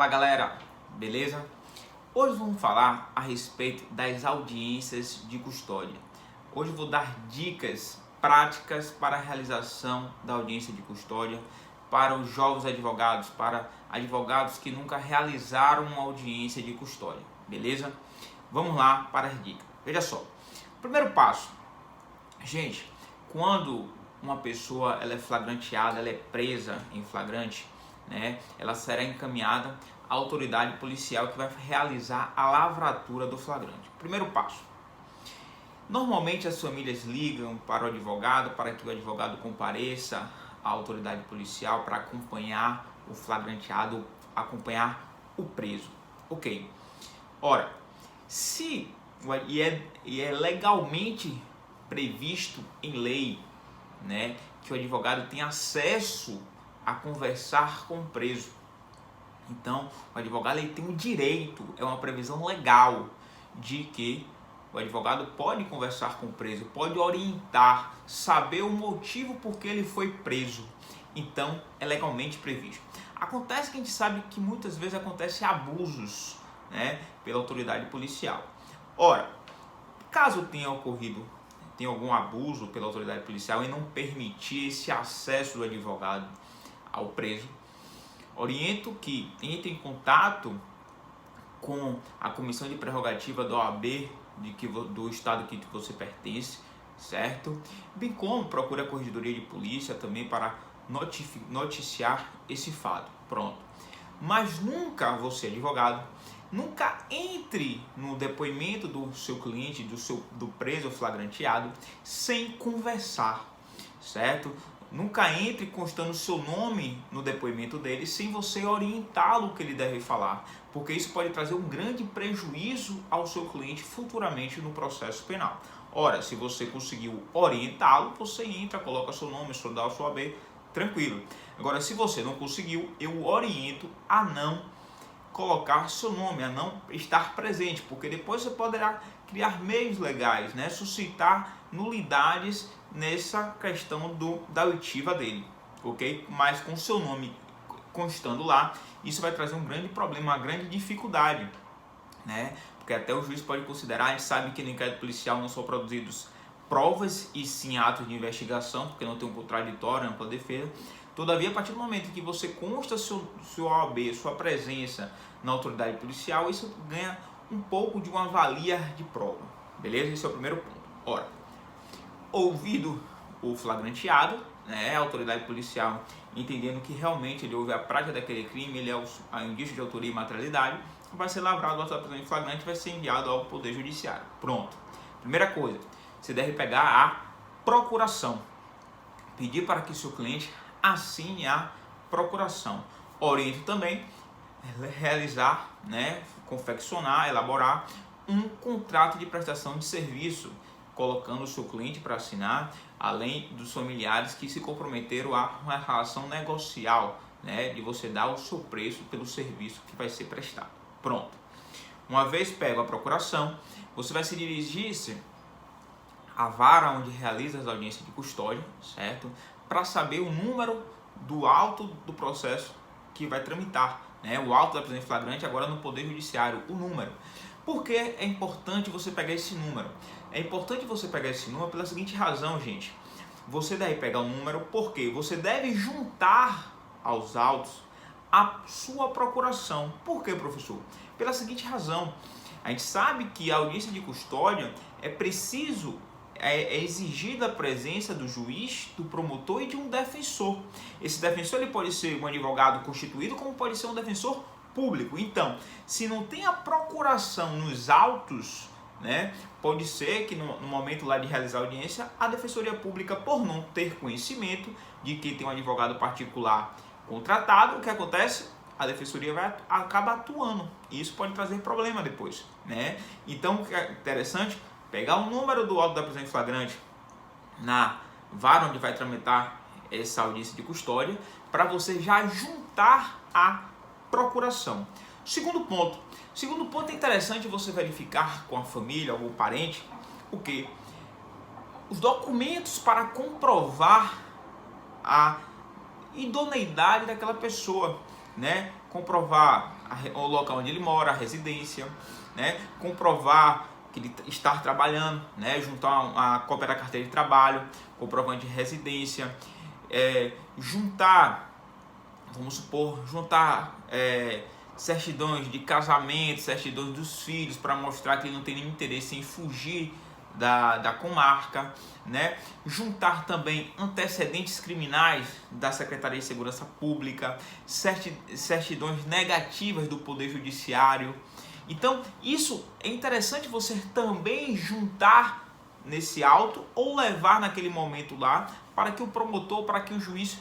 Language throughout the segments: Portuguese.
Fala galera, beleza? Hoje vamos falar a respeito das audiências de custódia. Hoje vou dar dicas práticas para a realização da audiência de custódia para os jovens advogados, para advogados que nunca realizaram uma audiência de custódia, beleza? Vamos lá para as dicas. Veja só, primeiro passo, gente, quando uma pessoa ela é flagranteada, ela é presa em flagrante, ela será encaminhada à autoridade policial que vai realizar a lavratura do flagrante. Primeiro passo. Normalmente as famílias ligam para o advogado para que o advogado compareça à autoridade policial para acompanhar o flagranteado, acompanhar o preso. Ok. Ora, e é legalmente previsto em lei, que o advogado tem acesso a conversar com o preso. Então, o advogado ele tem o direito, é uma previsão legal de que o advogado pode conversar com o preso, pode orientar, saber o motivo por que ele foi preso. Então, é legalmente previsto. Acontece que a gente sabe que muitas vezes acontecem abusos, pela autoridade policial. Ora, caso tenha ocorrido algum abuso pela autoridade policial e não permitir esse acesso do advogado ao preso, oriento que entre em contato com a comissão de prerrogativa da OAB do estado que você pertence, certo? Bem como procure a corregedoria de polícia também para noticiar esse fato. Pronto. Mas nunca você, advogado, nunca entre no depoimento do seu cliente, do preso flagranteado, sem conversar, certo? Nunca entre constando o seu nome no depoimento dele sem você orientá-lo o que ele deve falar, porque isso pode trazer um grande prejuízo ao seu cliente futuramente no processo penal. Ora, se você conseguiu orientá-lo, você entra, coloca seu nome, estudar a sua AB, tranquilo. Agora, se você não conseguiu, eu oriento a não colocar seu nome, a não estar presente, porque depois você poderá criar meios legais, suscitar nulidades nessa questão da oitiva dele, ok? Mas com seu nome constando lá, isso vai trazer um grande problema, uma grande dificuldade, porque até o juiz pode considerar, a gente sabe que no inquérito policial não são produzidos provas e sim atos de investigação, porque não tem um contraditório, ampla defesa. Todavia, a partir do momento em que você consta sua OAB, sua presença na autoridade policial, isso ganha um pouco de uma valia de prova, beleza? Esse é o primeiro ponto. Ora, ouvido o flagranteado, a autoridade policial entendendo que realmente ele houve a prática daquele crime, ele é o indício de autoria e materialidade, vai ser lavrado a sua prisão em flagrante e vai ser enviado ao Poder Judiciário. Pronto. Primeira coisa, você deve pegar a procuração. Pedir para que seu cliente assine a procuração. Oriento também realizar, confeccionar, elaborar um contrato de prestação de serviço, colocando o seu cliente para assinar, além dos familiares que se comprometeram a uma relação negocial, de você dar o seu preço pelo serviço que vai ser prestado. Pronto. Uma vez pego a procuração, você vai se dirigir-se à vara onde realiza as audiências de custódia, certo? Para saber o número do auto do processo que vai tramitar, o auto da prisão em flagrante agora no Poder Judiciário, o número. Por que é importante você pegar esse número? É importante você pegar esse número pela seguinte razão, gente. Você deve pegar o número porque você deve juntar aos autos a sua procuração. Por que, professor? Pela seguinte razão. A gente sabe que a audiência de custódia é exigida a presença do juiz, do promotor e de um defensor. Esse defensor ele pode ser um advogado constituído, como pode ser um defensor público. Então, se não tem a procuração nos autos, pode ser que no momento lá de realizar a audiência, a defensoria pública, por não ter conhecimento de que tem um advogado particular contratado, o que acontece? A defensoria vai acabar atuando. E isso pode trazer problema depois, Então, o que é interessante, pegar o número do auto da prisão em flagrante na vara onde vai tramitar essa audiência de custódia, para você já juntar a procuração. Segundo ponto é interessante você verificar com a família, algum parente, o que? Os documentos para comprovar a idoneidade daquela pessoa, comprovar o local onde ele mora, a residência, né? Comprovar que ele está trabalhando, né? Juntar a cópia da carteira de trabalho, comprovante de residência, juntar, vamos supor, certidões de casamento, certidões dos filhos, para mostrar que ele não tem nenhum interesse em fugir da comarca, né? Juntar também antecedentes criminais da Secretaria de Segurança Pública, certidões negativas do Poder Judiciário. Então, isso é interessante você também juntar nesse auto ou levar naquele momento lá para que o promotor, para que o juiz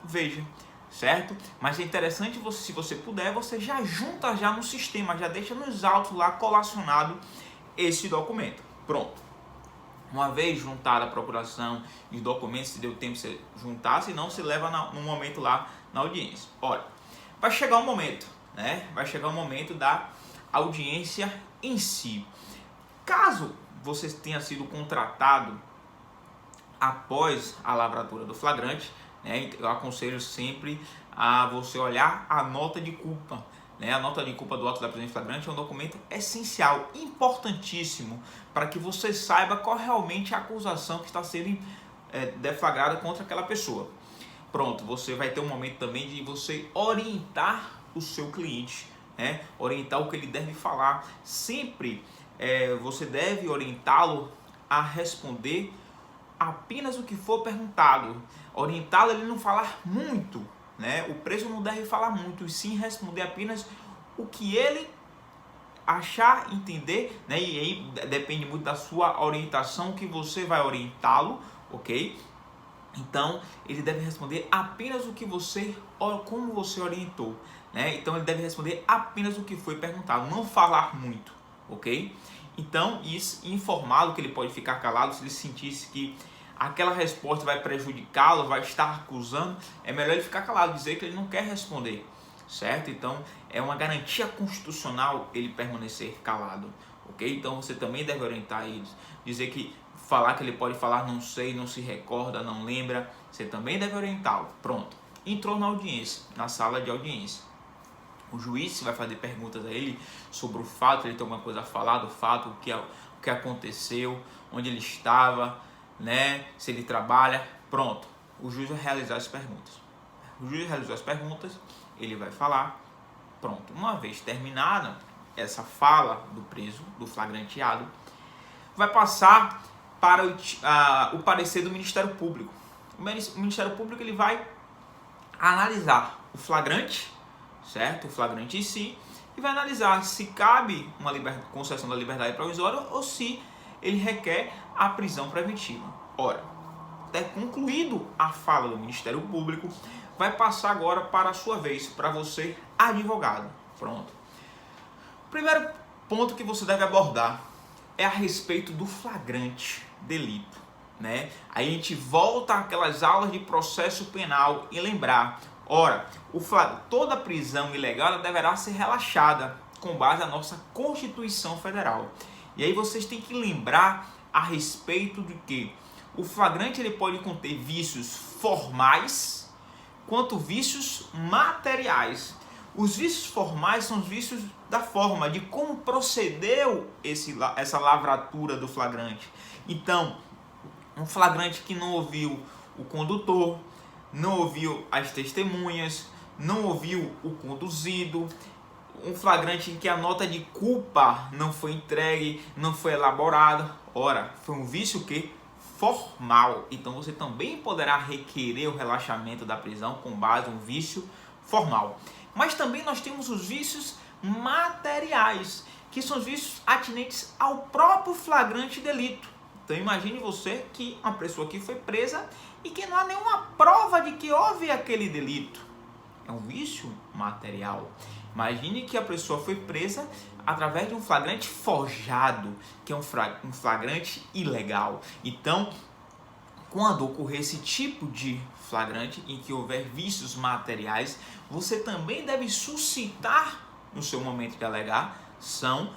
veja, certo? Mas é interessante, se você puder, você já junta já no sistema, já deixa nos autos lá colacionado esse documento. Pronto. Uma vez juntada a procuração e os documentos, se deu tempo de você juntar, senão você leva no momento lá na audiência. Olha, vai chegar um momento, né? Vai chegar um momento da audiência em si. Caso você tenha sido contratado após a lavratura do flagrante, né, eu aconselho sempre a você olhar a nota de culpa. Né? A nota de culpa do auto da prisão em flagrante é um documento essencial, importantíssimo, para que você saiba qual realmente a acusação que está sendo deflagrada contra aquela pessoa. Pronto, você vai ter um momento também de você orientar o seu cliente, né? Orientar o que ele deve falar. Sempre você deve orientá-lo a responder apenas o que for perguntado. Orientá-lo a ele não falar muito, né? O preso não deve falar muito, e sim responder apenas o que ele achar, entender, né? E aí depende muito da sua orientação que você vai orientá-lo, ok? Então ele deve responder apenas o que como você orientou, né? Então ele deve responder apenas o que foi perguntado, não falar muito, ok? Então isso, informá-lo que ele pode ficar calado se ele sentisse que aquela resposta vai prejudicá-lo, vai estar acusando, é melhor ele ficar calado, dizer que ele não quer responder, certo? Então é uma garantia constitucional ele permanecer calado, ok? Então você também deve orientar eles, dizer que falar que ele pode falar não sei, não se recorda, não lembra, você também deve orientá-lo. Pronto, entrou na audiência, na sala de audiência. O juiz vai fazer perguntas a ele sobre o fato, ele tem alguma coisa a falar do fato, o que aconteceu, onde ele estava, né? Se ele trabalha. Pronto, o juiz vai realizar as perguntas. O juiz realizou as perguntas, ele vai falar. Pronto, uma vez terminada essa fala do preso, do flagranteado, vai passar para o parecer do Ministério Público. O Ministério Público ele vai analisar o flagrante, certo? O flagrante em si, e vai analisar se cabe uma concessão da liberdade provisória ou se ele requer a prisão preventiva. Ora, concluído a fala do Ministério Público, vai passar agora para a sua vez, para você, advogado. Pronto. O primeiro ponto que você deve abordar é a respeito do flagrante delito, né? Aí a gente volta àquelas aulas de processo penal e lembrar, ora, toda prisão ilegal deverá ser relaxada com base na nossa Constituição Federal. E aí vocês têm que lembrar a respeito de que o flagrante ele pode conter vícios formais quanto vícios materiais. Os vícios formais são os vícios da forma, de como procedeu essa lavratura do flagrante. Então, um flagrante que não ouviu o condutor, não ouviu as testemunhas, não ouviu o conduzido, um flagrante em que a nota de culpa não foi entregue, não foi elaborada. Ora, foi um vício que formal. Então você também poderá requerer o relaxamento da prisão com base em um vício formal. Mas também nós temos os vícios materiais, que são os vícios atinentes ao próprio flagrante delito. Então imagine você que uma pessoa que foi presa e que não há nenhuma prova de que houve aquele delito. É um vício material. Imagine que a pessoa foi presa através de um flagrante forjado, que é um flagrante ilegal. Então, quando ocorrer esse tipo de flagrante em que houver vícios materiais, você também deve suscitar no seu momento de alegar são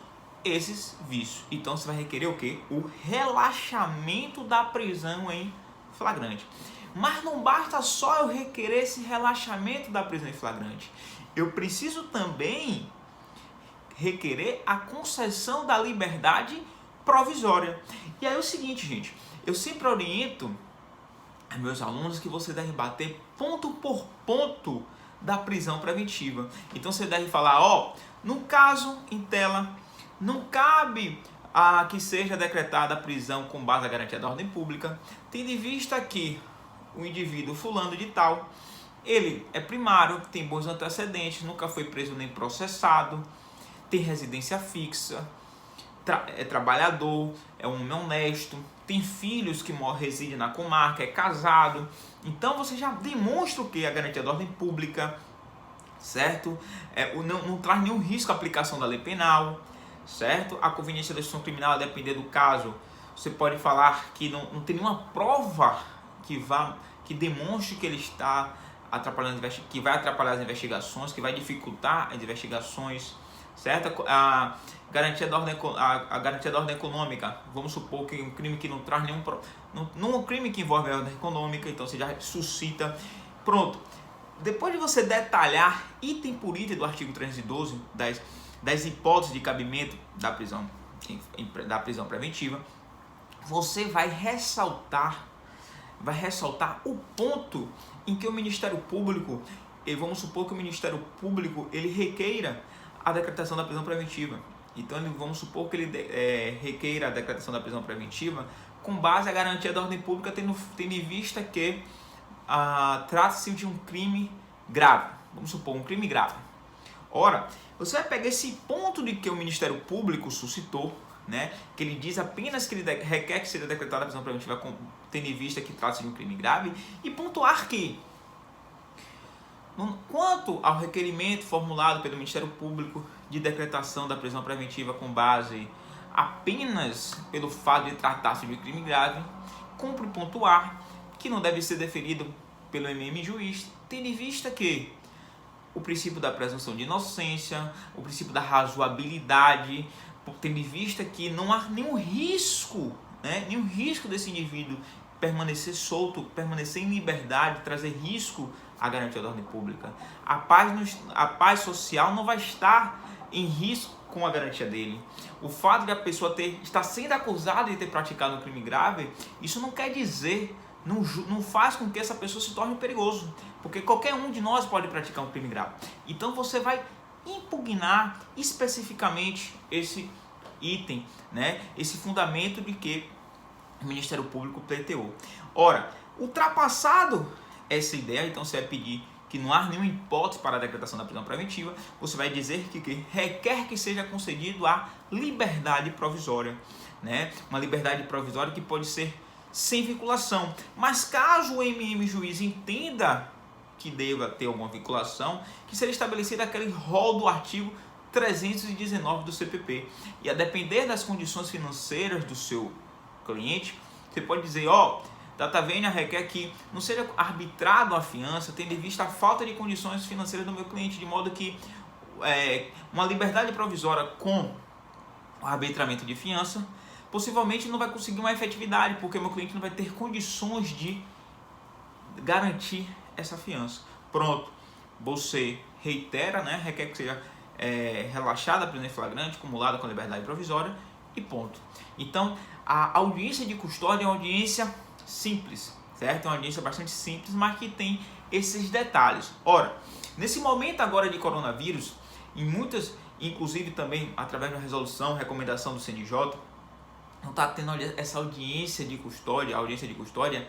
esses vícios. Então você vai requerer o quê? O relaxamento da prisão em flagrante. Mas não basta só eu requerer esse relaxamento da prisão em flagrante. eu preciso também requerer a concessão da liberdade provisória. E aí é o seguinte, gente, eu sempre oriento a meus alunos que você deve bater ponto por ponto da prisão preventiva. Então você deve falar, ó, no caso em tela, não cabe que seja decretada a prisão com base na garantia da ordem pública, tendo em vista que o indivíduo fulano de tal, ele é primário, tem bons antecedentes, nunca foi preso nem processado, tem residência fixa, é trabalhador, é um homem honesto, tem filhos que residem na comarca, é casado. Então você já demonstra o que? A garantia da ordem pública, certo? Não traz nenhum risco à aplicação da lei penal, certo? A conveniência da instituição criminal, a depender do caso, você pode falar que não tem nenhuma prova que demonstre que ele está atrapalhando, que vai atrapalhar as investigações, que vai dificultar as investigações, certo? A garantia da ordem econômica, vamos supor que um crime que não traz não crime que envolve a ordem econômica, então você já suscita. Pronto. Depois de você detalhar item por item do artigo 312 das hipóteses de cabimento da prisão preventiva, você vai ressaltar o ponto em que o Ministério Público, e vamos supor que o Ministério Público ele requeira a decretação da prisão preventiva. Então vamos supor que ele requeira a decretação da prisão preventiva com base na garantia da ordem pública, tendo em vista que trata-se de um crime grave. Vamos supor, um crime grave. Ora, você vai pegar esse ponto de que o Ministério Público suscitou, né, que ele diz apenas que ele requer que seja decretada a prisão preventiva tendo em vista que trata-se de um crime grave, e pontuar que, quanto ao requerimento formulado pelo Ministério Público de decretação da prisão preventiva com base apenas pelo fato de tratar-se de um crime grave, cumpre pontuar que não deve ser deferido pelo MM juiz, tendo em vista que o princípio da presunção de inocência, o princípio da razoabilidade, tendo em vista que não há nenhum risco desse indivíduo permanecer solto, permanecer em liberdade, trazer risco à garantia da ordem pública. A paz social não vai estar em risco com a garantia dele. O fato de a pessoa estar sendo acusada de ter praticado um crime grave, isso não quer dizer, não faz com que essa pessoa se torne perigoso, porque qualquer um de nós pode praticar um crime grave. Então você vai impugnar especificamente esse item, né? Esse fundamento de que o Ministério Público pleiteou. Ora, ultrapassado essa ideia, então você vai pedir que não há nenhuma hipótese para a decretação da prisão preventiva, você vai dizer que requer que seja concedido a liberdade provisória, né? Uma liberdade provisória que pode ser sem vinculação, mas caso o MM juiz entenda que deva ter alguma vinculação, que seja estabelecida aquele rol do artigo 319 do CPP, e a depender das condições financeiras do seu cliente, você pode dizer, data vênia requer que não seja arbitrado a fiança, tendo em vista a falta de condições financeiras do meu cliente, de modo que uma liberdade provisória com o arbitramento de fiança possivelmente não vai conseguir uma efetividade, porque meu cliente não vai ter condições de garantir essa fiança. Pronto, você reitera, né, requer que seja relaxada a prisão em flagrante, acumulada com a liberdade provisória e ponto. Então, a audiência de custódia é uma audiência simples, certo? É uma audiência bastante simples, mas que tem esses detalhes. Ora, nesse momento agora de coronavírus, em muitas, inclusive também através da resolução, recomendação do CNJ, não está tendo essa audiência de custódia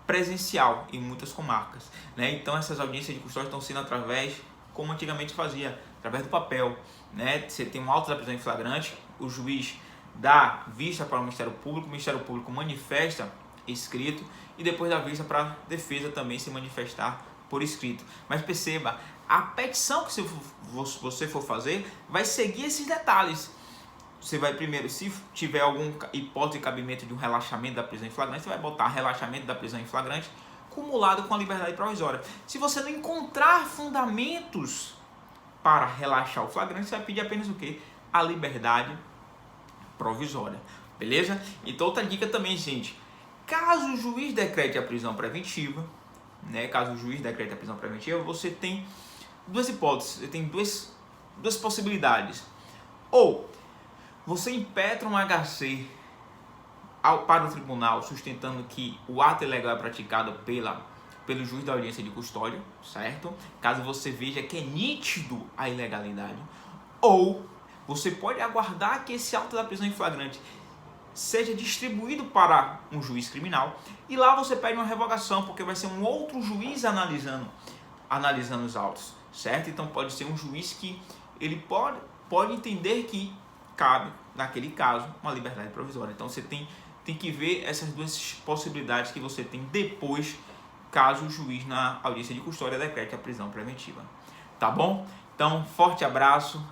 presencial em muitas comarcas, né? Então essas audiências de custódia estão sendo através, como antigamente fazia, através do papel, né? Você tem um auto da prisão em flagrante, o juiz dá vista para o Ministério Público manifesta escrito, e depois dá vista para a defesa também se manifestar por escrito. Mas perceba, a petição que você for fazer vai seguir esses detalhes. Você vai primeiro, se tiver alguma hipótese de cabimento de um relaxamento da prisão em flagrante, você vai botar relaxamento da prisão em flagrante cumulado com a liberdade provisória. Se você não encontrar fundamentos para relaxar o flagrante, você vai pedir apenas o quê? A liberdade provisória. Beleza? Então outra dica também, gente. Caso o juiz decrete a prisão preventiva, né? Caso o juiz decrete a prisão preventiva, você tem duas hipóteses, você tem duas possibilidades. Ou você impetra um HC para o tribunal sustentando que o ato ilegal é praticado pelo juiz da audiência de custódia, certo? Caso você veja que é nítido a ilegalidade. Ou você pode aguardar que esse auto da prisão em flagrante seja distribuído para um juiz criminal e lá você pede uma revogação, porque vai ser um outro juiz analisando os autos, certo? Então pode ser um juiz que ele pode entender que cabe, naquele caso, uma liberdade provisória. Então você tem que ver essas duas possibilidades que você tem depois, caso o juiz na audiência de custódia decrete a prisão preventiva. Tá bom? Então, forte abraço.